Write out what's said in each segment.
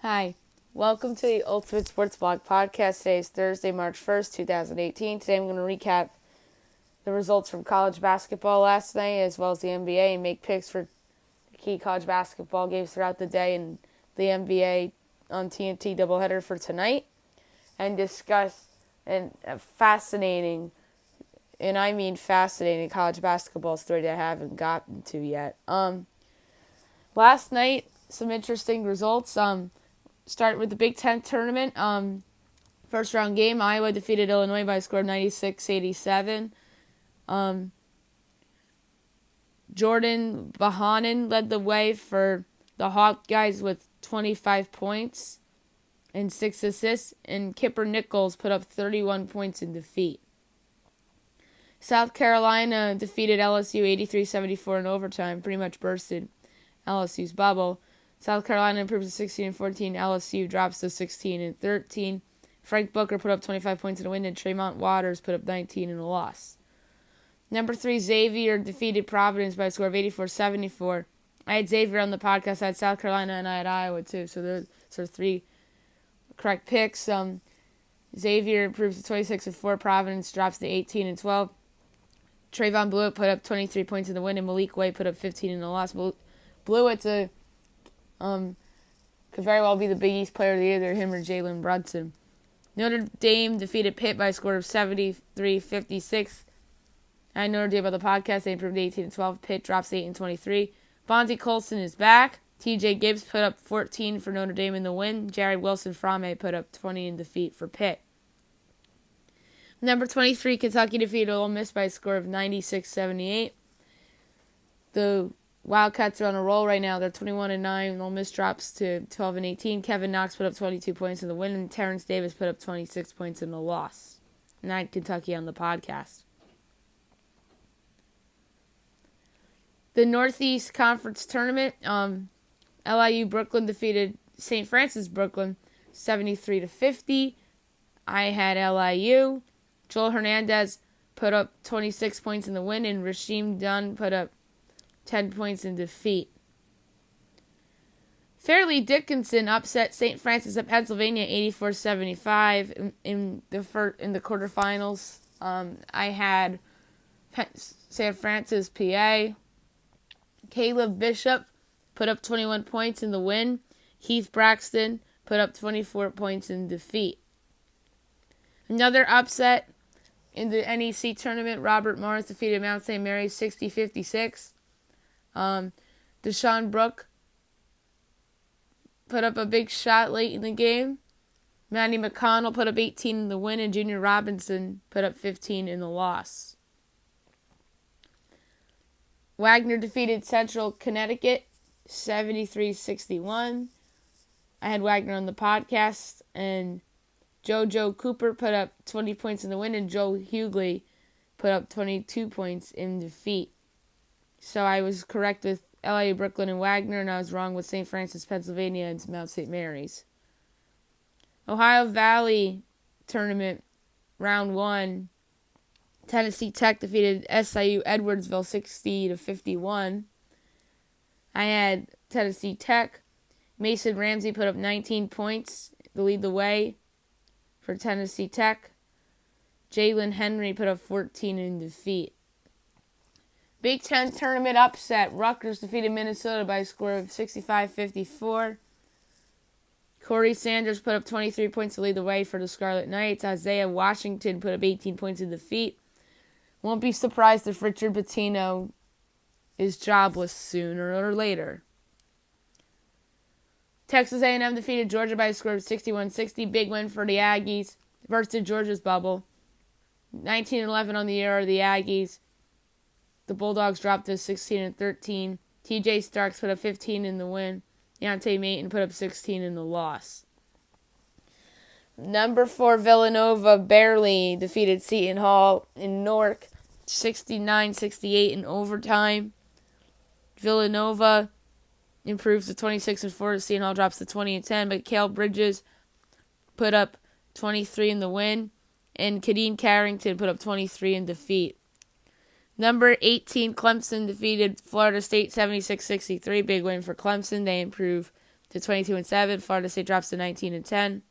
Hi, welcome to the Ultimate Sports Blog podcast. Today is Thursday, March 1st, 2018. Today I'm going to recap the results from college basketball last night as well as the NBA and make picks for key college basketball games throughout the day and the NBA on TNT doubleheader for tonight and discuss a fascinating, and I mean fascinating, college basketball story that I haven't gotten to yet. Last night, some interesting results. Start with the Big Ten tournament. First round game, Iowa defeated Illinois by a score of 96-87. Jordan Bahanen led the way for the Hawkeyes with 25 points and 6 assists, and Kipper Nichols put up 31 points in defeat. South Carolina defeated LSU 83-74 in overtime, pretty much bursted LSU's bubble. South Carolina improves to 16-14. LSU drops to 16-13. Frank Booker put up 25 points in a win, and Tremont Waters put up 19 in a loss. Number 3, Xavier defeated Providence by a score of 84-74. I had Xavier on the podcast. I had South Carolina, and I had Iowa, too. So those are 3 correct picks. Xavier improves to 26-4. Providence drops to 18-12. Trayvon Blewett put up 23 points in the win, and Malik White put up 15 in the loss. Blewett's could very well be the Big East player of the year, either him or Jalen Brunson. Notre Dame defeated Pitt by a score of 73-56. I had Notre Dame on the podcast. They improved 18-12. Pitt drops 8-23. Bonzie Colson is back. T.J. Gibbs put up 14 for Notre Dame in the win. Jared Wilson-Frame put up 20 in defeat for Pitt. Number 23, Kentucky defeated Ole Miss by a score of 96-78. The Wildcats are on a roll right now. They're 21-9. Ole Miss drops to 12-18. Kevin Knox put up 22 points in the win, and Terrence Davis put up 26 points in the loss. And I had Kentucky on the podcast. The Northeast Conference Tournament, LIU Brooklyn defeated St. Francis Brooklyn 73-50. I had LIU. Joel Hernandez put up 26 points in the win, and Rasheem Dunn put up 10 points in defeat. Fairleigh Dickinson upset St. Francis of Pennsylvania 84-75 in the quarterfinals. I had St. Francis, PA. Caleb Bishop put up 21 points in the win. Heath Braxton put up 24 points in defeat. Another upset in the NEC tournament, Robert Morris defeated Mount St. Mary's 60-56. Deshaun Brook put up a big shot late in the game. Manny McConnell put up 18 in the win, and Junior Robinson put up 15 in the loss. Wagner defeated Central Connecticut 73-61. I had Wagner on the podcast, and JoJo Cooper put up 20 points in the win, and Joe Hughley put up 22 points in defeat. So I was correct with LIU, Brooklyn, and Wagner, and I was wrong with St. Francis, Pennsylvania, and Mount St. Mary's. Ohio Valley Tournament, Round 1. Tennessee Tech defeated SIU Edwardsville 60-51. I had Tennessee Tech. Mason Ramsey put up 19 points to lead the way for Tennessee Tech. Jalen Henry put up 14 in defeat. Big Ten tournament upset. Rutgers defeated Minnesota by a score of 65-54. Corey Sanders put up 23 points to lead the way for the Scarlet Knights. Isaiah Washington put up 18 points in defeat. Won't be surprised if Richard Pitino is jobless sooner or later. Texas A&M defeated Georgia by a score of 61-60. Big win for the Aggies. Bursted Georgia's bubble. 19-11 on the year are the Aggies. The Bulldogs dropped to 16-13. TJ Starks put up 15 in the win. Deontay Mayton put up 16 in the loss. Number 4 Villanova barely defeated Seton Hall in Newark 69-68 in overtime. Villanova improves to 26-4. Seton Hall drops to 20-10, but Cale Bridges put up 23 in the win, and Kadeen Carrington put up 23 in defeat. Number 18, Clemson defeated Florida State 76-63. Big win for Clemson. They improve to 22-7. Florida State drops to 19-10.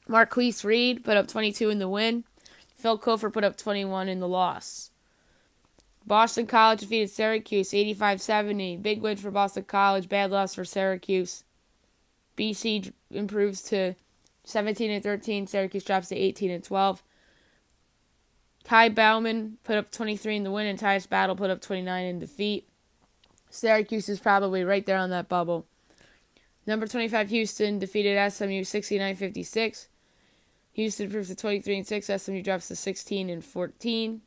Marquise Reed put up 22 in the win. Phil Kofer put up 21 in the loss. Boston College defeated Syracuse 85-70. Big win for Boston College, bad loss for Syracuse. BC improves to 17-13. Syracuse drops to 18-12. Kai Bauman put up 23 in the win, and Tyus Battle put up 29 in defeat. Syracuse is probably right there on that bubble. Number 25 Houston defeated SMU 69-56. Houston improves to 23-6. SMU drops to 16-14.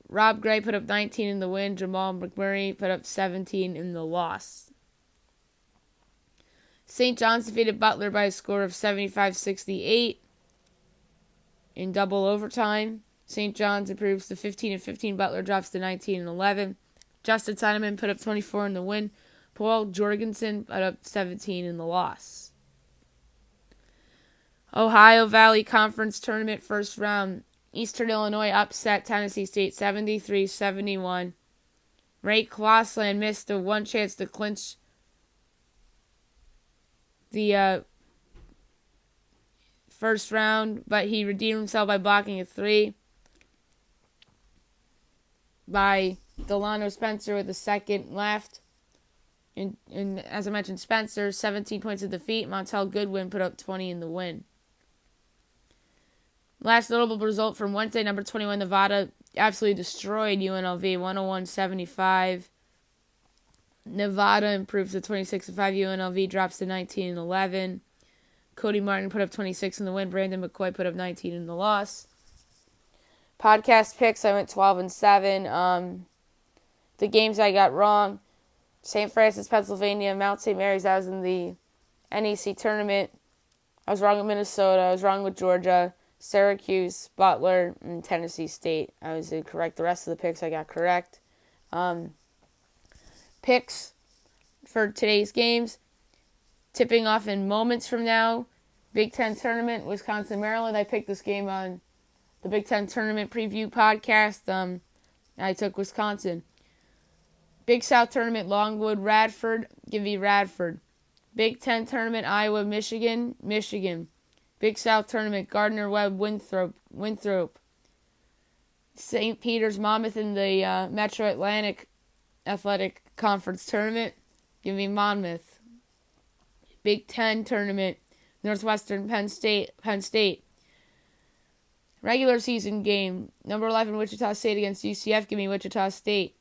Rob Gray put up 19 in the win. Jamal McMurray put up 17 in the loss. St. John's defeated Butler by a score of 75-68 in double overtime. St. John's improves to 15-15. Butler drops to 19-11. Justin Sineman put up 24 in the win. Paul Jorgensen put up 17 in the loss. Ohio Valley Conference Tournament first round. Eastern Illinois upset Tennessee State 73-71. Ray Klossland missed the one chance to clinch the first round, but he redeemed himself by blocking a three by Delano Spencer with a second left. And as I mentioned, Spencer, 17 points of defeat. Montel Goodwin put up 20 in the win. Last notable result from Wednesday, number 21 Nevada absolutely destroyed UNLV 101-75. Nevada improves to 26-5. UNLV drops to 19-11. Cody Martin put up 26 in the win. Brandon McCoy put up 19 in the loss. Podcast picks, I went 12-7. The games I got wrong: St. Francis, Pennsylvania, Mount St. Mary's. I was in the NEC tournament. I was wrong with Minnesota. I was wrong with Georgia, Syracuse, Butler, and Tennessee State. I was incorrect. The rest of the picks I got correct. Picks for today's games. Tipping off in moments from now. Big Ten tournament, Wisconsin, Maryland. I picked this game on the Big Ten tournament preview podcast. I took Wisconsin. Big South tournament, Longwood, Radford. Give me Radford. Big Ten tournament, Iowa, Michigan, Michigan. Big South tournament, Gardner Webb, Winthrop. St. Peter's, Monmouth in the Metro Atlantic Athletic Conference tournament. Give me Monmouth. Big Ten tournament, Northwestern, Penn State. Regular season game, number 11 Wichita State against UCF. Give me Wichita State.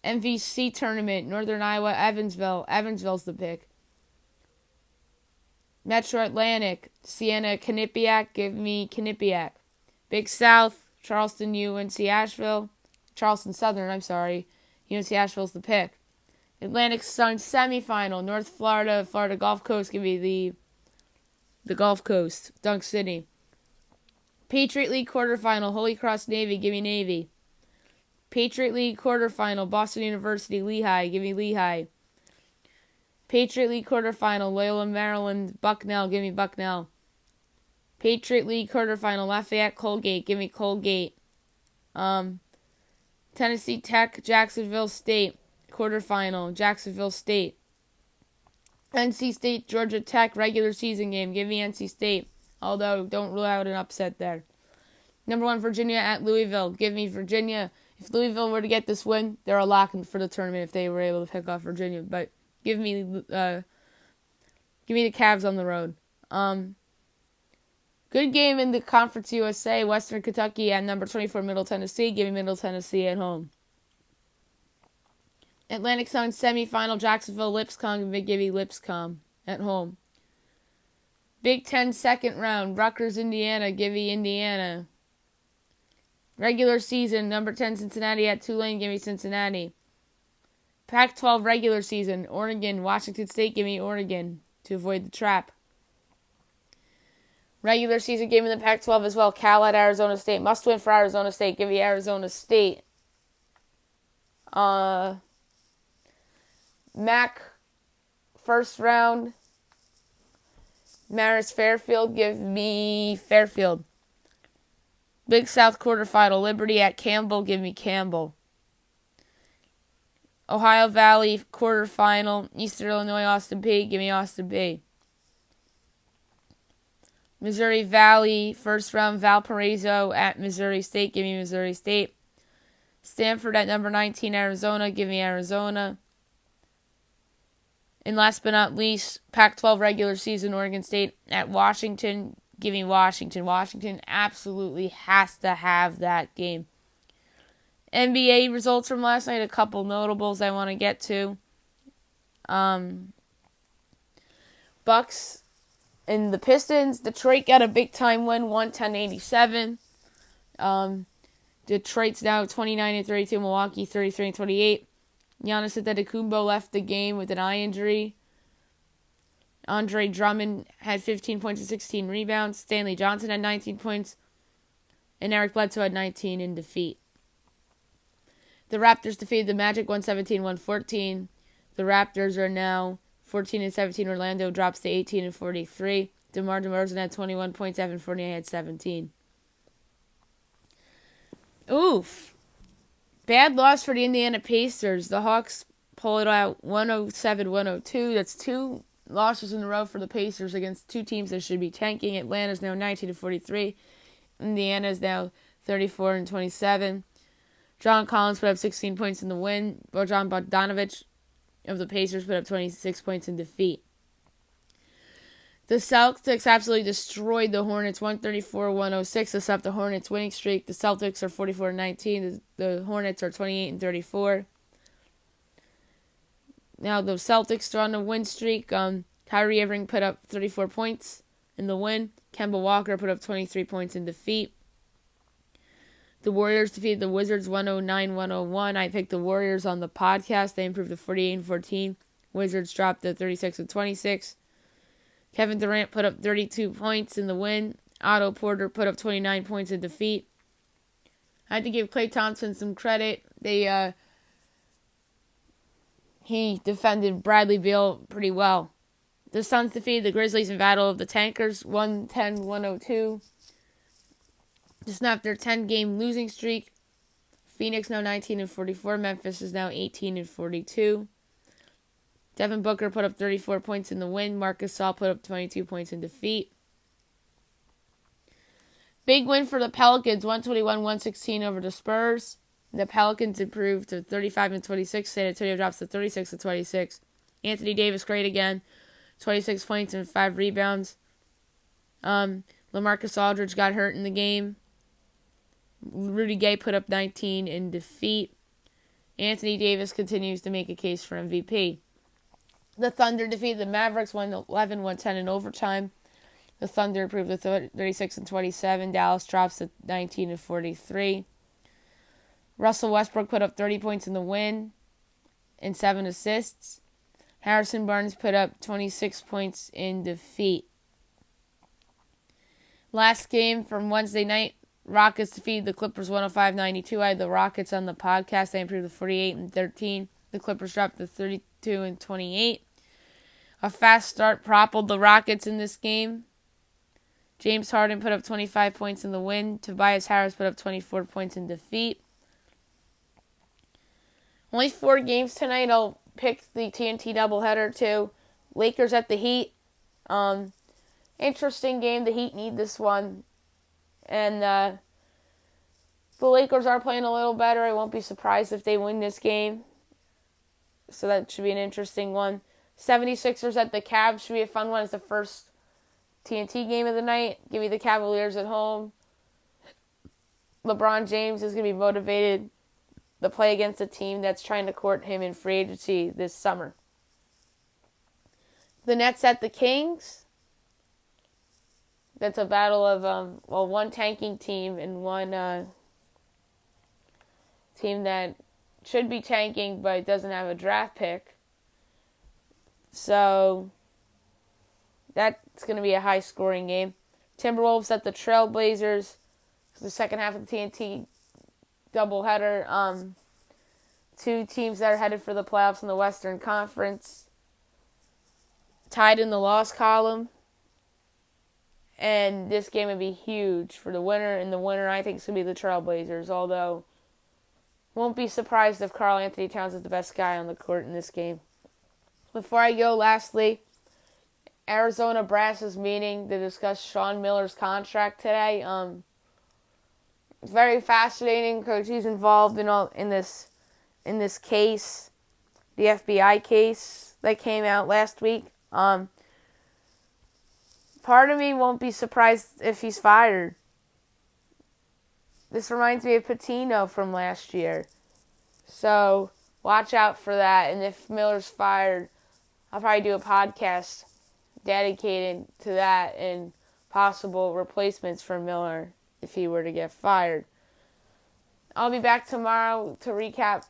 MVC tournament, Northern Iowa, Evansville. Evansville's the pick. Metro Atlantic, Siena, Quinnipiac. Give me Quinnipiac. Big South, Charleston, UNC Asheville. Charleston Southern, I'm sorry. UNC Asheville's the pick. Atlantic Sun semifinal, North Florida, Florida Gulf Coast. Give me the Gulf Coast, Dunk City. Patriot League quarterfinal, Holy Cross Navy. Give me Navy. Patriot League quarterfinal, Boston University, Lehigh. Give me Lehigh. Patriot League quarterfinal, Loyola Maryland, Bucknell. Give me Bucknell. Patriot League quarterfinal, Lafayette, Colgate. Give me Colgate. Tennessee Tech, Jacksonville State. Quarterfinal, Jacksonville State. NC State, Georgia Tech, regular season game. Give me NC State. Although, don't rule out an upset there. Number 1, Virginia at Louisville. Give me Virginia. If Louisville were to get this win, they're a lock for the tournament if they were able to pick off Virginia. But give me the Cavs on the road. Good game in the Conference USA. Western Kentucky at number 24, Middle Tennessee. Give me Middle Tennessee at home. Atlantic Sun semifinal, Jacksonville, Lipscomb. Give me Lipscomb at home. Big Ten second round, Rutgers, Indiana. Give me Indiana. Regular season, number 10, Cincinnati at Tulane. Give me Cincinnati. Pac-12 regular season, Oregon, Washington State. Give me Oregon to avoid the trap. Regular season game in the Pac-12 as well, Cal at Arizona State. Must win for Arizona State. Give me Arizona State. MAC first round, Marist Fairfield. Give me Fairfield. Big South quarterfinal, Liberty at Campbell. Give me Campbell. Ohio Valley quarterfinal, Eastern Illinois, Austin Peay. Give me Austin Peay. Missouri Valley, first round, Valparaiso at Missouri State. Give me Missouri State. Stanford at number 19, Arizona. Give me Arizona. And last but not least, Pac-12 regular season, Oregon State at Washington. Give me Washington. Washington absolutely has to have that game. NBA results from last night, a couple notables I want to get to. Bucks and the Pistons. Detroit got a big-time win, 110-87. Detroit's now 29-32, Milwaukee 33-28. Giannis Antetokounmpo left the game with an eye injury. Andre Drummond had 15 points and 16 rebounds. Stanley Johnson had 19 points. And Eric Bledsoe had 19 in defeat. The Raptors defeated the Magic 117-114. The Raptors are now 14-17. Orlando drops to 18-43. DeMar DeRozan had 21 points. Evan Fournier had 17. Oof. Bad loss for the Indiana Pacers. The Hawks pull it out 107-102. That's two losses in a row for the Pacers against two teams that should be tanking. Atlanta's now 19-43. Indiana is now 34-27. John Collins put up 16 points in the win. Bojan Bogdanovic of the Pacers put up 26 points in defeat. The Celtics absolutely destroyed the Hornets 134-106 to stop the Hornets winning streak. The Celtics are 44-19. The Hornets are 28-34. Now the Celtics are on a win streak. Kyrie Irving put up 34 points in the win. Kemba Walker put up 23 points in defeat. The Warriors defeated the Wizards 109-101. I picked the Warriors on the podcast. They improved to 48-14. Wizards dropped to 36-26. Kevin Durant put up 32 points in the win. Otto Porter put up 29 points in defeat. I had to give Klay Thompson some credit. He defended Bradley Beal pretty well. The Suns defeated the Grizzlies in Battle of the Tankers 110-102. To snap their 10-game losing streak. Phoenix now 19-44. Memphis is now 18-42. Devin Booker put up 34 points in the win. Marcus Gasol put up 22 points in defeat. Big win for the Pelicans, 121-116 over the Spurs. The Pelicans improved to 35-26. San Antonio drops to 36-26. Anthony Davis great again, 26 points and 5 rebounds. LaMarcus Aldridge got hurt in the game. Rudy Gay put up 19 in defeat. Anthony Davis continues to make a case for MVP. The Thunder defeated the Mavericks 111-110 in overtime. The Thunder improved to 36-27. Dallas drops to 19-43. Russell Westbrook put up 30 points in the win and 7 assists. Harrison Barnes put up 26 points in defeat. Last game from Wednesday night, Rockets defeated the Clippers 105-92. I had the Rockets on the podcast. They improved to 48-13. The Clippers dropped to 32-28. A fast start propelled the Rockets in this game. James Harden put up 25 points in the win. Tobias Harris put up 24 points in defeat. Only 4 games tonight. I'll pick the TNT doubleheader too. Lakers at the Heat. Interesting game. The Heat need this one. And the Lakers are playing a little better. I won't be surprised if they win this game. So that should be an interesting one. 76ers at the Cavs should be a fun one. It's the first TNT game of the night. Give me the Cavaliers at home. LeBron James is going to be motivated to play against a team that's trying to court him in free agency this summer. The Nets at the Kings. That's a battle of, one tanking team and one team that should be tanking but doesn't have a draft pick. So that's going to be a high-scoring game. Timberwolves at the Trailblazers. The second half of the TNT doubleheader. 2 teams that are headed for the playoffs in the Western Conference. Tied in the loss column. And this game would be huge for the winner. And the winner, I think, is going to be the Trailblazers. Although Won't be surprised if Karl Anthony Towns is the best guy on the court in this game. Before I go, lastly, Arizona Brass is meeting to discuss Sean Miller's contract today. It's very fascinating because he's involved in this case, the FBI case that came out last week. Part of me won't be surprised if he's fired. This reminds me of Patino from last year. So watch out for that. And if Miller's fired, I'll probably do a podcast dedicated to that and possible replacements for Miller if he were to get fired. I'll be back tomorrow to recap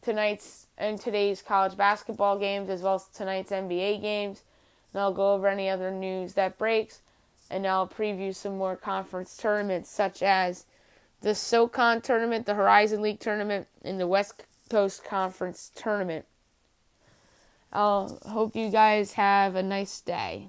tonight's and today's college basketball games as well as tonight's NBA games. And I'll go over any other news that breaks. And I'll preview some more conference tournaments such as the SoCon tournament, the Horizon League tournament, and the West Coast Conference tournament. I'll hope you guys have a nice day.